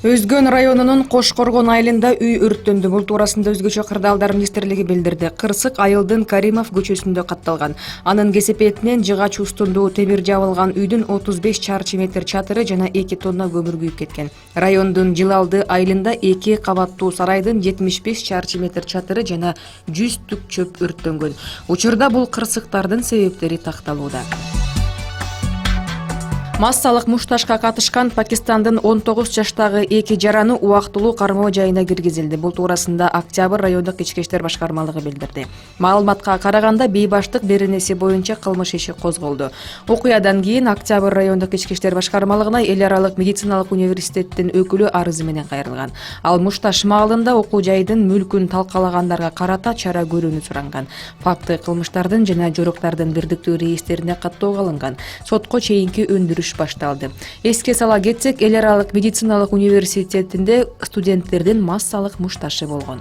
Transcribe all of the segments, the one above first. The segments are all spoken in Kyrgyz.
Өзгөн районунун Кошкоргон айылында үй өрттөндү. Бул туурасында Өзгөчө кырдаалдар министрлиги билдирди. Кырсык Айылдын Каримов көчөсүндө катталган. Анын кесепетинен жыгач устундуу темир жабылган үйдүн 35 чарчы метр чатыры жана 2 тонна көмүр күйүп кеткен. Райондун Жылалды айылында 2 кабаттуу сарайдын 75 чарчы метр чатыры жана 100 түк чөп өрттөнгөн. Учурда бул кырсыктардын себептери такталууда. Массалык мушташка катышкан Пакистандын 19 жаштагы 2 жараны убактылуу кармоо жайына киргизилди. Бул туурасында Октябрь райондук ички иштер башкармалыгы билдирди. Маалыматка караганда бейбаштык беренеси боюнча кылмыш иши козголду. Окуядан кийин Октябрь райондук ички иштер башкармалыгына эл аралык медициналык университеттин өкүлү арызы менен кайрылган. Ал мушташ маалында окуу жайдын мүлкүн талкалагандарга карата чара көрүүнү суранган. Факты кылмыштардын жана жоруктардын бирдиктүү реестрине каттоого алынган. Сотко чейинки өндүрүш башталды. Эске сала кетсек, эл аралык медициналык университетинде студенттердин массалык мушташы болгон.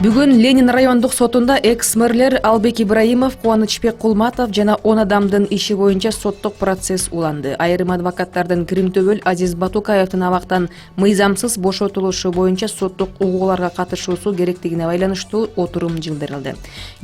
Бүгүн Ленин райондук сотунда экс-мэрлер Албек Ибраимов, Кубанычбек Кулматов жана 10 адамдын иши боюнча соттук процесс уланды. Айрым адвокаттардын Кримтөбөл Азиз Батукаевдин абактан мыйзамсыз бошотулушу боюнча соттук угууларга катышуусу керектигине байланыштуу отурум жылдырылды.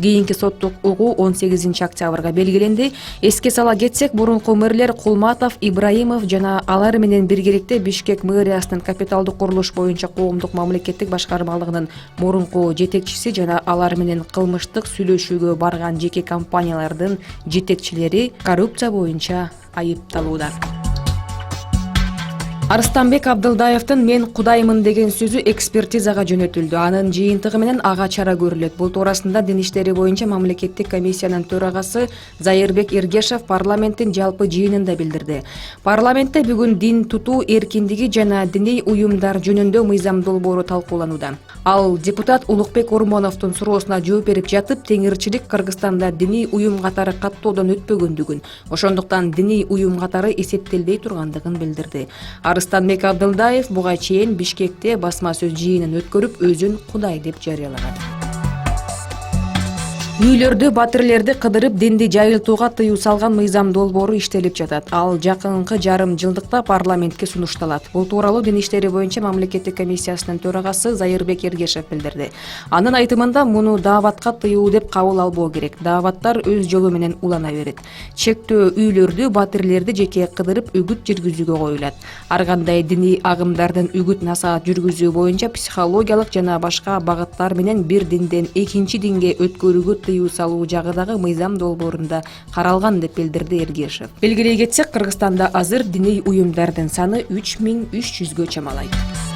Кийинки соттук угуу 18 октябрга белгиленди. Эске сала кетсек, мурунку мэрлер Кулматов, Ибраимов жана алар менен биргеликте Бишкек мэриясынын капиталдык курулуш боюнча коомдук мамлекеттик башкармалыгынын мурунку жетекчиси жана алар менен кылмыштык сүйлөшүүгө барган жеке компаниялардын жетекчилери коррупция боюнча айыпталууда. Арыстанбек Абдылдаевдин «Мен Кудаймын» деген сөзү экспертизага жөнөтүлдү. Анын жыйынтыгы менен ага чара көрүлөт. Бул туурасында Дин иштери боюнча мамлекеттик комиссиянын төрагасы Зайырбек Эргешев парламенттин жалпы жыйынында билдирди. Парламентте бүгүн дин тутуу эркиндиги жана диний уюмдар жөнүндө мыйзам долбоору талкууланууда. Ал депутат Улукбек Ормоновдун суроосуна жооп берип жатып, теңирчилик Кыргызстанда диний уюм катары каттоодон өтпөгөндүгүн, ошондуктан диний уюм катары эсептелбей тургандыгын билдирди. Арыстанбек Абдылдаев буга чейин Бишкекте басма сөз жыйынын өткөрүп, өзүн Кудай деп жарыялаган. Үйлөрдү, батирлерди кыдырып, динди жайылтууга тыюу салган мыйзам долбоору иштелип жатат. Ал жакынкы жарым жылдыкта парламентке сунушталат. Бул тууралуу Дин иштери боюнча мамлекеттик комиссиясынын төрагасы Зайырбек Эргешев билдирди. Анын айтымында, муну дааватка тыюу деп кабыл албоо керек. Дааваттар өз жолу менен улана берет. Чектөө үйлөрдү, батирлерди жеке кыдырып, үгүт жүргүзүүгө коюлат. Ар кандай диний агымдардын үгүт насаат жүргүзүү боюнча психологиялык жана башка багыттар менен бир динден экинчи динге өткөрүүгө тыюу салуу жагы дагы мыйзам долбоорунда каралган деп билдирди Эргешев. Белгилей кетсек, Кыргызстанда азыр диний уюмдардын саны 3300гө чамалайт.